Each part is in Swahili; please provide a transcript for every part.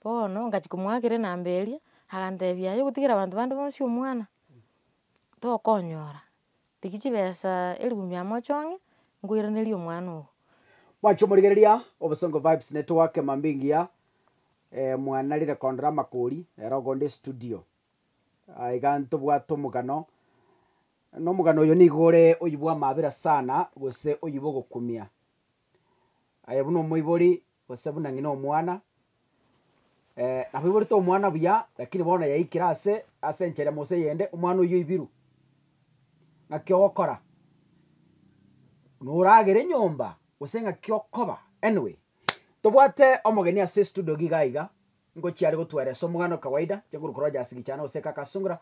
bono ngachikumwakire namberia agantebia aye gutigira abantu bande bonsi omwana tokonyora tiki chibesa 1,100 ngwiraneria omwana ogo mwachomorigereria Obosongo Vibes Network mambingia mwana rire kondra makuri erogonde studio iganto bwato mugano no mugano yo nigore oyibwa mabira sana gose oyibo gokumia buno moibori gose buna ngino omwana abibori to omwana buya lakini bona yaikira ase nchere mose yende omwana oyo ibiru nakyo gokora nuragere nyomba gose ngakyo koba anyway tobwate omogeni ase studio gigaiga ngochiari gotweresa omugano kawaida chengurukoro jasigi chana oseka kasungura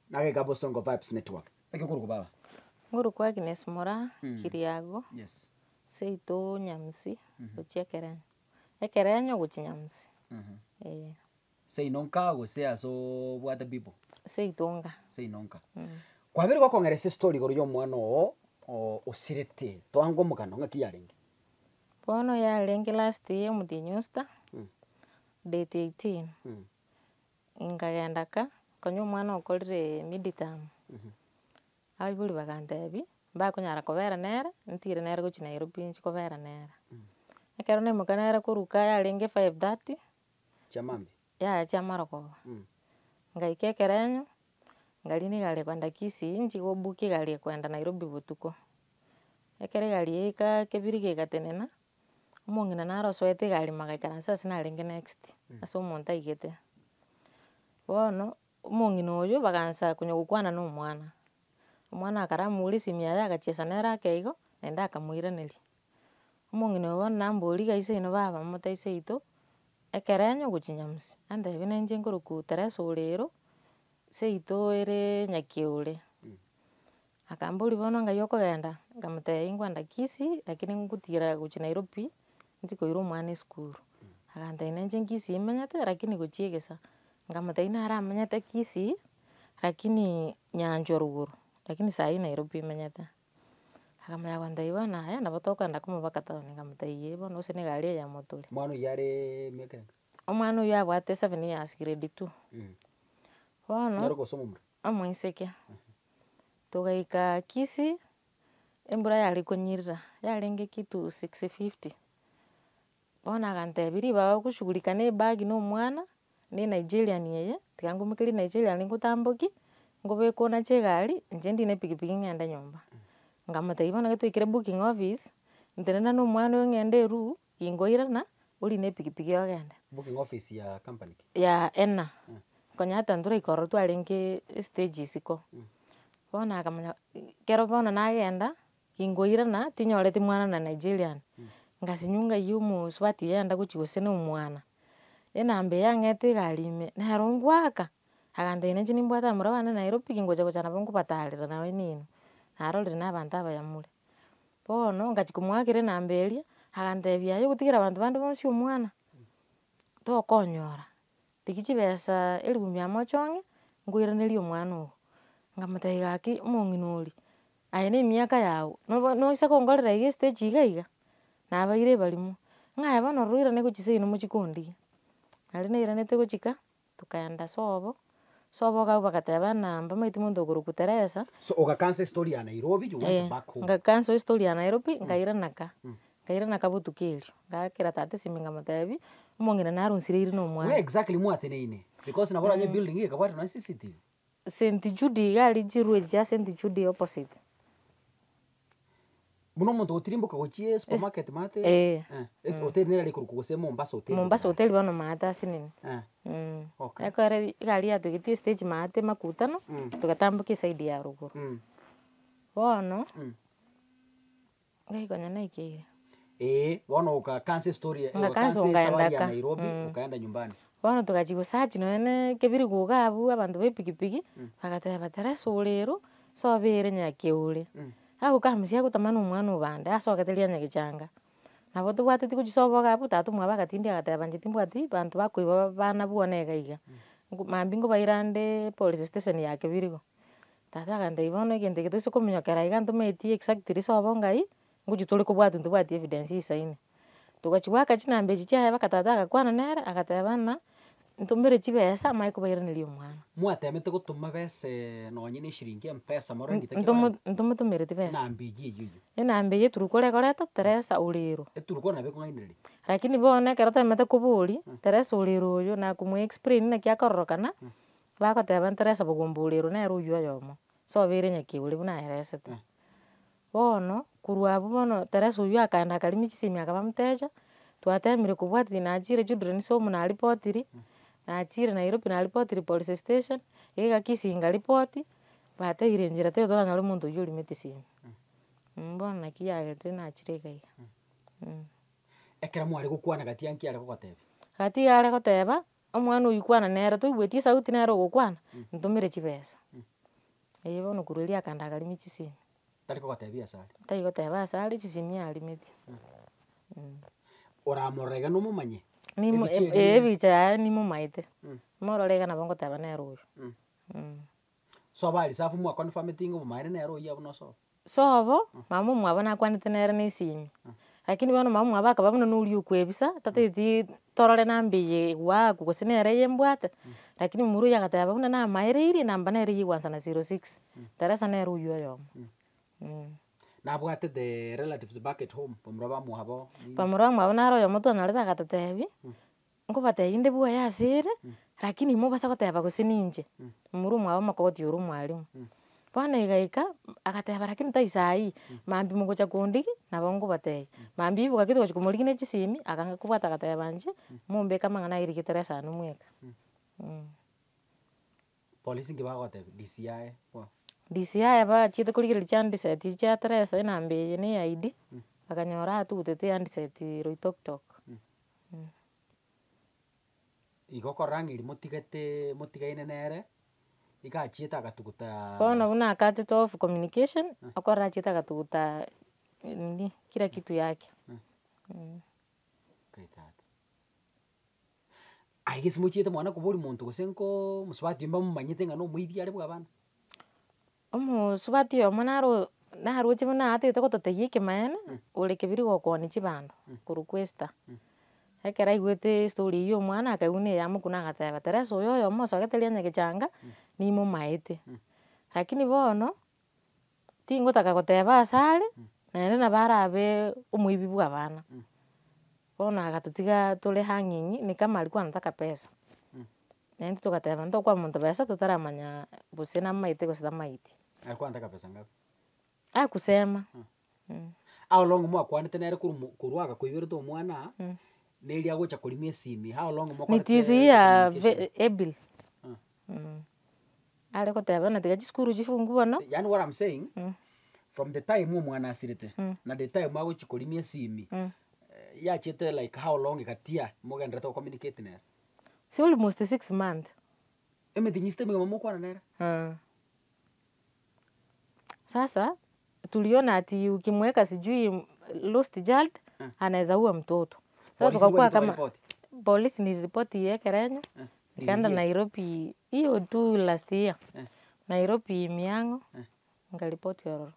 nagega Bosongo Vibes Network ekikuruko baba ngurukwa Agnes Mora Kiriago yes seito nyamsi gochiekerenyo ekerenyo gochinyamsi seinonka gose aso bwate bibo seitonga seinonka kwabere gokong'eresa story goro yo omwana oo osirete twango omogano ng'aki yarenge bono yarenge last year omutinyosta date 18 ngagenda ka konya omwana okorire midterm aibori bagantebi bakonyara kobera nere ntire nere gochi Nairobi nchikobera nere ekero naimoka nere koruka yarenge 5:30 chamambi chiamarogoba ngaika ekerenyo ngari gari kwenda Kisii nchigobuki gari kwenda Nairobi botuko ekere gari yaika kebiri gegatenena omong'ina narosoete gari magaikaransa ase narenge next ase omonto aigete bono omong'ina oyo bagansa konya gokwana na omwana akaramura esimi yaye agachesa nere akeigo naende akamoiraneria omong'ina oyo bono nambori iga seino baba mote seito ekerenyo gochi nyamsi antebi na inche nkoroku Teresa orero seito ere Nyakiure akambori bono ngai okogenda nkamotebia nkwenda Kisii lakini ngotira gochi Nairobi nchikoira omwana esukuru agantebia na inche Kisii menyete lakini gochi egesa nkamotebia nare amenyete Kisii lakini Nyanchwa ruguru lakini sahi Nairobi menyete akamanya kontebia bono aya nabo tokogenda komobaka town nkamotebia bono gose na egari eye yamotore omwana oyo are miaka engaki omwana oyo abwate 7 years grade 2 bono nero gosoma omura omoiseke togaika Kisii embura yari konyirira yarenge kitu 650 bono agantebia riba bagoshughulika na ebagi na omwana na Nigerian yeye tiga ngomokeria Nigerian ngotamboki ngobekwa nache egari inche ndine pikipiki ng'ende nyomba nkamotebia bono getwekire booking office ntenena na omwana oyo ng'ende Eru ingoirana ori na epikipiki ogende booking office ya company ya ena konya atandura ikororo twarenge stages ko bono akamanya kero bono nagenda kingoirana tinyoreti mwana na Nigerian ngasinyunga iyo omuswati yenda gochi gose na omwana enamba yang'ete egari ime nero ngwaka agantebia na inche nimbwate mora bana Nairobi kingocha gocha nabo nkobatarera nawe nino narorire na abanto abayamure bono ngachikomwakera enamba eria agantebia aye gotigira abanto bande bonsi omwana tokonyora tiki chibesa 1,100 ngwiraneria omwana ogo nkamotebia gaki omong'ina oria aye na emiaka yago noisa kongorera iga estage iga nabaire barimo ng'aya bono roirane gochi seino mochikondigia nari nairanete gochika tokaenda sobo iga bagateba namba maiti monto okoroku Teresa so ogakansa story ya Nairobi you went back home ngakansa story ya Nairobi ngairana ka botuko erio ngakera tata esimi nkamotebia omong'ina narunsireire na omwana where exactly mwateneine because nabora nye building ige kabwate na CCTV St Jude gari chirwe cha St Jude opposite muno omonto otirimboka gochie supermarket mate hotel nera rikuruku gose Mombasa hotel bono mata sinini okay ekore gari yatugiti stage mate makutano tugatambuka side ya ruguru bono ngaikonya naikeire bono ukakansa story ngakansa safari ya Nairobi ukaenda nyumbani bono tugachigo search noene kebiri gugabu abantu bepikipiki bagateba Teresa orero sobere Nyakiure agokamisia gotamana omwana obande asogeteria Nyagichanga nabo tobwateti gochisoboga abu tata omwabo agatindi agateba inche timbwati banto bakoiba bana bwane iga iga mambi ngobairande police station ya Kebirigo tata agantebia bono egento eke toise kominyokera iga ntomaeti exactly sobo ngai ngochi tore kobwatwa ntobwati evidence isaine tukachibwaka chinambe chichaye bakatata agakwana nere agatebana ntumire chibesa maikubairaniria omwana mwatemete gotuma bese nonye na eshiringi mpesa morengite ntumutumireti besa nambe yiyo enambe ye turukoreta Teresa orero eturuko nabe kong'ainereria lakini bono ekero taemete kobori Teresa orero oyo nakumwexplain naki akororokana bagoteba Teresa bogomba orero nere oywo oyomo sobeire nyakigori buna aeresete bono korwa abwo bono Teresa oywo akaenda akarimi chisimi akaba motecha twatemire kobwati nachire children's home naripotiri nachire Nairobi naripotiri police station kisinga ripoti bateire enchera taiyo toranyora omonto oywo orimete simi bono naki yagete nachire iga ekero mware gokwana gati anki are gogotebia gati are goteba omwana oywo kwana nere toigweti esauti nere ogokwana ntumire chibesa bono korwa eria akaenda akarimi chisimi tari kogotebia asare taigoteba asare chisimi arimeti oramorora iga nomomanye ebicha yaye nimomaete morore iga nabo ngoteba nere oyo so barisafu mwaconfirmetinga omomaere nere oywo abwo nosobo sobo mama omwabo nakwanete nere na esimi lakini bono mama omwabo akaba buna noria okwebisa tataeti torore nambe eye gwaku gose nere yembwate lakini omura oyo agateba buna namaereirie namba nere yegwansa na 06 Teresa nere oywo oyomo nabwate the relatives back at home bamura bamwabo bamura bamwabo nare oyomo twanyorete agatotebi nkobatebi nde bwoye asere lakini imo basa goteba gose ninche omura omwabo makogoti ore omwarimu bono igaika agateba lakini taisai mambi mogocha kondigi nabo ngobatei mambi ibuga kito gochi komorigina chisimi aganga kobwata agateba nche mombeka amang'ana airige Teresa nomweka polisi nki bagotebi DCI DCI bachiete korigereria chiandiceti chia Teresa enambe eye na ID akanyora atugutete eandiceti Loitoktok igo okorang'iri motigaine nere iga achiete agatuguta bono buna akatete off communication okorora achiete agatuguta nini kila kitu yake kaitata aigesi mochiete mwana kobori monto gose nko mosubati mba momanyete ng'a nomoibi are bwabana omosubati oyomo naroche buna atagete gototeyia ekemaene ore kebiri gokoni chibando korwa Questa ekero aigwete story eywo omwana akaigwa na eyamokuna agateba Teresa oyo oyomo osogete ria nyagechanga nimomaete lakini bono tingotaka goteba asare naende nabo arabe omoibi bwa abana bono agatotiga tore hanging ni kama alikuwa anataka pesa naende tugateba ntokwa monto besa tutaramanya bose namaite gose tamaiti alikuwa anataka pesa ngapi akusema how long mwakwanete nere korwa agakoiberete omwana neri agocha korimia esimi how long nitisia ebil are goteba na tiga chisukuru chifungwa no yani what I'm saying from the time omwana asirete na the time agochi korimia esimi yachete like how long gatia mogenderete go communicate nere si almost 6 months emetinyiste migamo mokwana nere sasa tuliona ati ukimweka sijui lost child anaweza ua mtoto sasa tukakuwa kama polisi ni ripoti yekerenyo nikaenda Nairobi hiyo tu last year Nairobi Miang'o ngaripoti ororo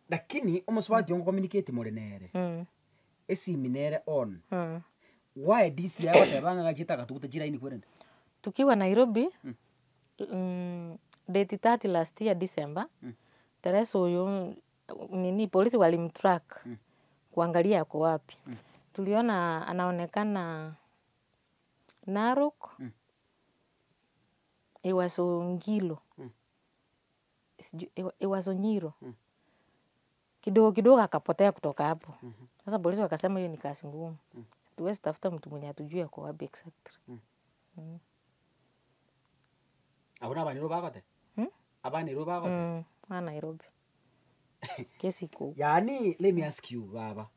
lakini omosubati ongo communicate more nere esimi nere on why this year watebanga gachita gatuguta chiraini kwerende tukiwa Nairobi date 30 last year December Teresa oyo nini polisi walimtrack kuangalia ako wapi tuliona anaonekana Narok Ewasongilo Ewasonyiro kidogo akapotea kutoka hapo sasa polisi wakasema hiyo ni kazi ngumu tuwezi tafuta mtu mwenye atujue ako wapi exactly abona abaniro bagote abaniro bagote Nairobi kesi ko yani let me ask you baba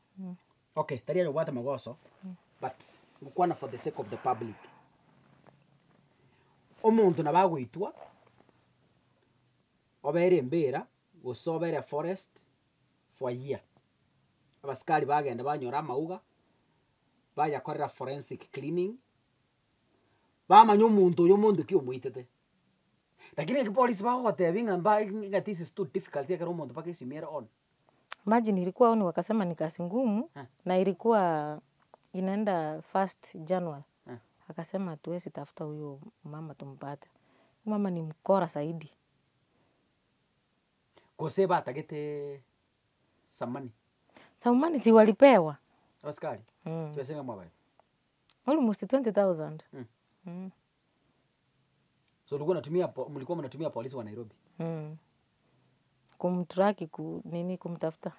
okay taria yo bwata magoso but ngukwana for the sake of the public omuntu nabagwitwa obere mbera gosobere forest for a year abaskari bagenda banyora amauga bayakorera forensic cleaning bamanya omuntu oyo omonto ki omwitete lakini ekipolisi bagotebinga mba this is too difficult ekero omonto paka esimiere on Imagine ilikuwa oni wakasema ni kazi ngumu na ilikuwa inaenda 1st January. Akasema hatuwezi tafuta huyo mama tumpate. Mama ni mkora zaidi. Koseba atagete samani. Samani si walipewa. Askari. Tuwesenga mwabaye. Almost 20,000. So mlikuwa mnatumia polisi wa Nairobi. Kumtraki kumtafuta.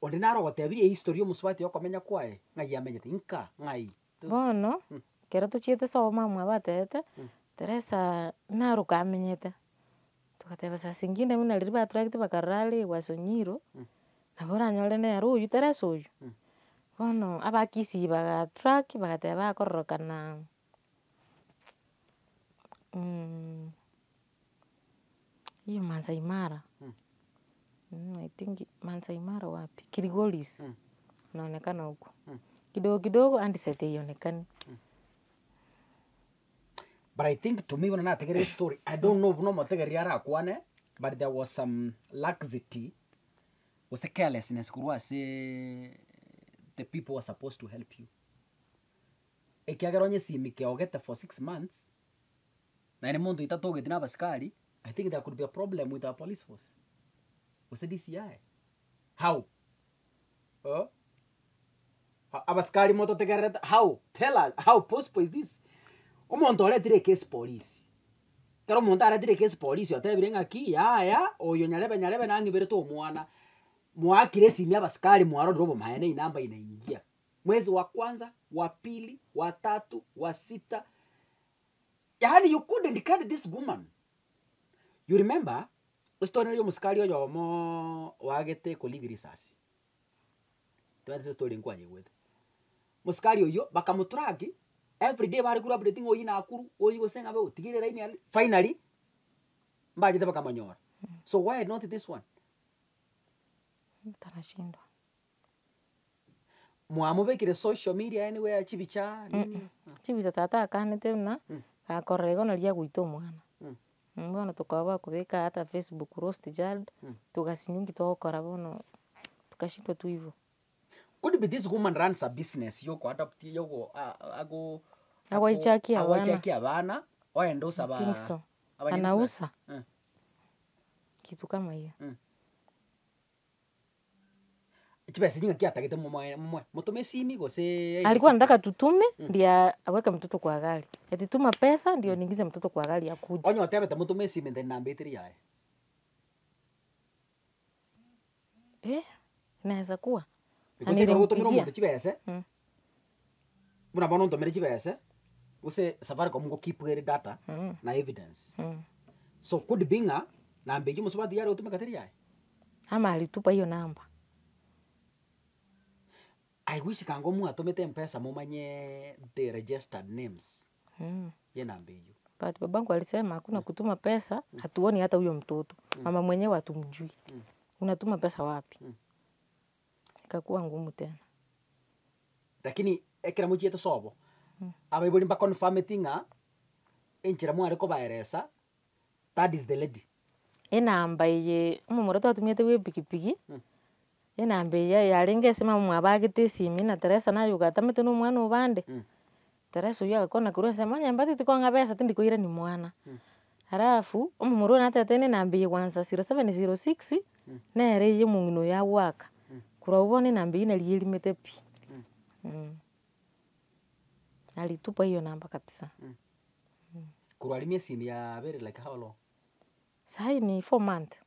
Ordinaro watebirie history omuswati yokomenya kwae ngai amenyete inka ngai. Bono kera tuchiete soma mwabatete Teresa naruka amenyete. Tukateba saa singine muna liriba attract bakarali wasonyiro. Nabora nyole ne ruyu Teresa uyu. Bono abakisi baga track bagateba akororokana hiyo Masai Mara. I think Masai Mara wapi? Kirigoris. Naonekana huko. Kidogo kidogo andisete ionekani. But I think to me when I take a story, I don't know no mategeria kwane, but there was some laxity, was a carelessness kurwa say the people were supposed to help you. Ekiagaronye simi ke ogete for 6 months. Na ine muntu itatoge tina baskari, I think there could be a problem with our police force. Was the DCI? How? Abaskari moto tegereta how? Tell us how possible is this? Umuntu aretire case police. Kero umuntu aretire case police otebire ngaki ya oyo nyarebe nangi bere to mwana. Mwakire simi abaskari mwaro drobo mahene inamba inaingia. Mwezi wa kwanza, wa pili, wa tatu, wa sita. Yani you couldn't cut this woman. You remember? Story yo muskari yo mo wagete kolivi risasi. Tuanze story nkwaje gwete. Muskari yo bakamutraki every day bari kura updating oyi na akuru oyi gosenga be utigire raini finally mbaje teba kamanyora. So why not this one? Tanashindwa. Mwamubekire social media anywhere chibicha nini? Chibicha tata akanete na akorego na lia gwito mwana. Mbona tukaba kubeka hata Facebook roast jald tukasinyungi twokora bono tukashindwa tu hivyo. Could be this woman runs a business yoko adapt yoko awaichaki abana oendosa ba so. Anausa kitu kama hiyo. Chibesi jinga kiatagete mumwe mutume simi gose alikuwa anataka tutume ndio aweke mtoto kwa gari. Eti tuma pesa ndio niingize mtoto kwa gari akuje. Onyo tebete mutume simi ndena namba 3 yae. Inaweza kuwa. Because utumira umuntu chibese. Buna bono ntomere chibese. Use Safaricom ngo keep her data na evidence. So could binga namba yimu swadi yare utume kateri yae. Ama alitupa hiyo namba. I wish kango mu atomete mpesa mumanye the registered names. Ye namba hiyo. But babangu alisema hakuna kutuma pesa, hatuoni hata huyo mtoto. Mama mwenyewe hatumjui. Unatuma pesa wapi? Ikakuwa ngumu tena. Lakini ekira muchieto sobo. Abaiboli mba confirm tinga enchira mware ko baeresa. That is the lady. Namba ye umumurata atumiete we pikipiki. Namba ye yaringe sema mwabagite simi na Teresa na yugatamete no mwana ubande. Teresa uyu agakona kurwa sema nyambati tikonga pesa tindikoira ni mwana. Halafu umumuru na tetene namba ye 1706 nere ye mungino ya waka. Kura ubone namba ina lielimete pi. Alitupa hiyo namba kabisa. Kura alimia simi ya very like how long? Sai ni 4 months.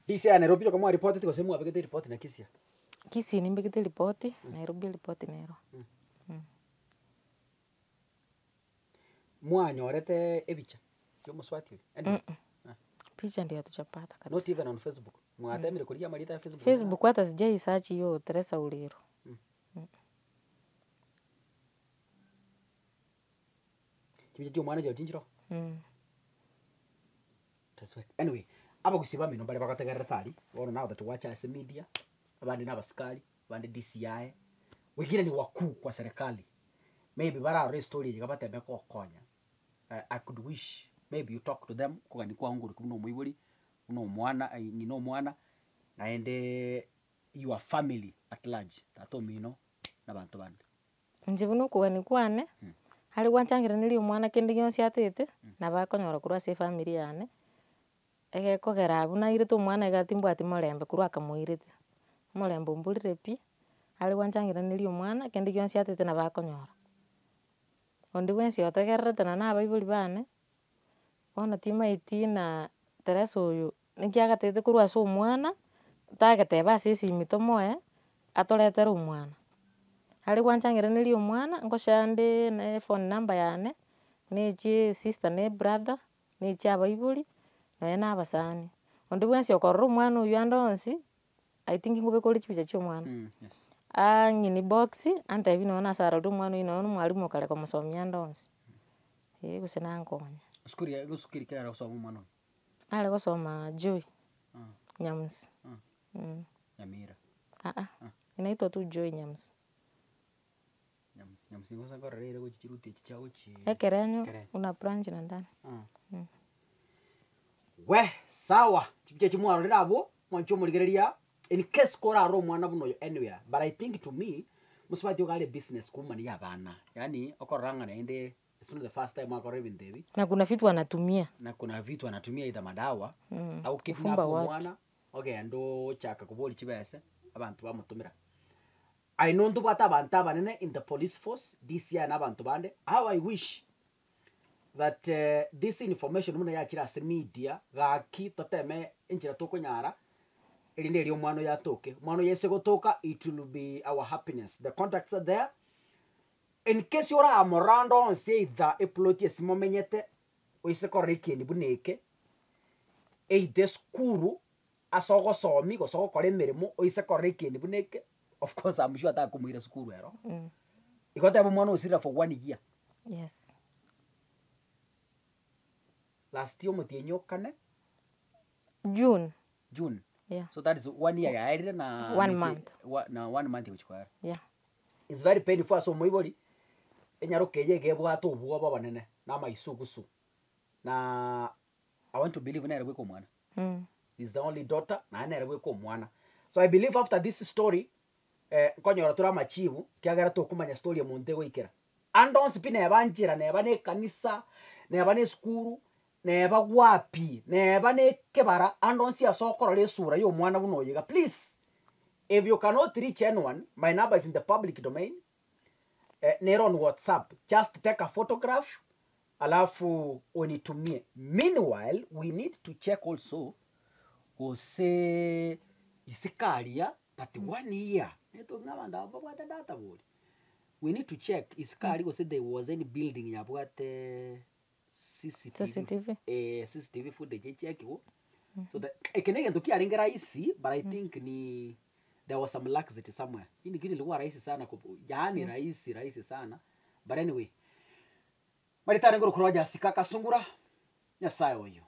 DCI Nairobi yo kama report tiko semu abegete report na Kisia. Kisi ni mbegete report, Nairobi report nero. Mwanyorete ebicha. Yo muswati. Picha ndio tuchapata kabisa. Not even on Facebook. Mwatemire kulia malita ya Facebook. Facebook hata sijai search hiyo Teresa Uliro. Kibicho mwana jo tinjiro. Anyway, aba kusiba mino bale bakategera tari. Wono now that watch as media, abandi n'abaskari, abandi DCI. Wengine ni wakuu kwa serikali. Maybe bara story jikapata beko konya. I could wish maybe you talk to them kugani kwa nguru kuno muiburi uno mwana nyino mwana naende your family at large tato mino na bantu bandi njibuno kugani kwane hari gwanchangire niri omwana kende gionsi atete na bakonyora kurwa se family yane ege kogera abuna ire to mwana igatimbwa ati morembe kurwa akamuirite morembe mbulire pi hari gwanchangire niri omwana kende gionsi atete na bakonyora ondi wensi otegererete na abaibuli bane bona timaiti na Teresa oyo nikiagatete kurwa ase omwana tageteba ase esimi tomoe atoretera omwana hari gwanchangire niri omwana ngoshande na phone number yane nechi sister ne brother nechi abaibuli na abasani ondi bwensi okorora omwana oyo ande onsi I think ngobe kori chipicha cy'omwana yes. Ngini box antebi nona sara ru omwana oyo nona mwalimu kare komusomia ande onsi gose nankonya Skuri kera gusoma omwana ale gosoma Joy Nyams Nyamira inaitwa tu Joy Nyams ngosa korere go chiruti chao chi ekerenyo una branch na ndani we sawa chipicha chimwaro rirabo mwancho murigereria in case kora ro mwana buno anywhere but I think to me musibati ogale business kumani yabana yani okoranga naende as soon the first time akore bindebi na kuna vitu anatumia ita madawa au kidnap mwana okay ando chaka kuboli chibese abantu bamutumira I know ndu bata abantu abanene in the police force this year na abantu bande how I wish that this information muna yakira as media gaki toteme injira tokonyara elinde ri omwana yatoke omwana yese gotoka it will be our happiness the contacts are there in case you're amorando on say that eploti esimomenyete oise koreke ni buneke de skuru asogo somi go sogo kore meremo oise koreke ni buneke of course I'm sure that kumuira skuru ero igote abo mwana osira for 1 year yes last year motienyo kane June yeah so that is 1 year ya na 1 month na 1 month which kwara yeah it's very painful so moibori enyarokeje gebwato obwo babanene na maisugusu na I want to believe na erwe ko mwana is the only daughter na erwe ko mwana so I believe after this story konyora tura machivu kiagara to kumanya story monte goikera andon spine yabanjira ne bane kanisa ne bane skuru ne bagwapi ne bane kebara andon sia sokorole sura yo mwana buno yiga please if you cannot reach anyone my number is in the public domain nero on WhatsApp just take a photograph alafu onitumie meanwhile we need to check also ose isikaria that 1 year neto ngabanda babwata data bodi we need to check isikari ose there was any building yabwate CCTV CCTV footage check so that ekenege ndoki aringera isi but I think ni there was some laxity somewhere ini kile ilikuwa rahisi sana yani rahisi sana but anyway maritare ngoro kuroja sikaka sungura nyasaye oyo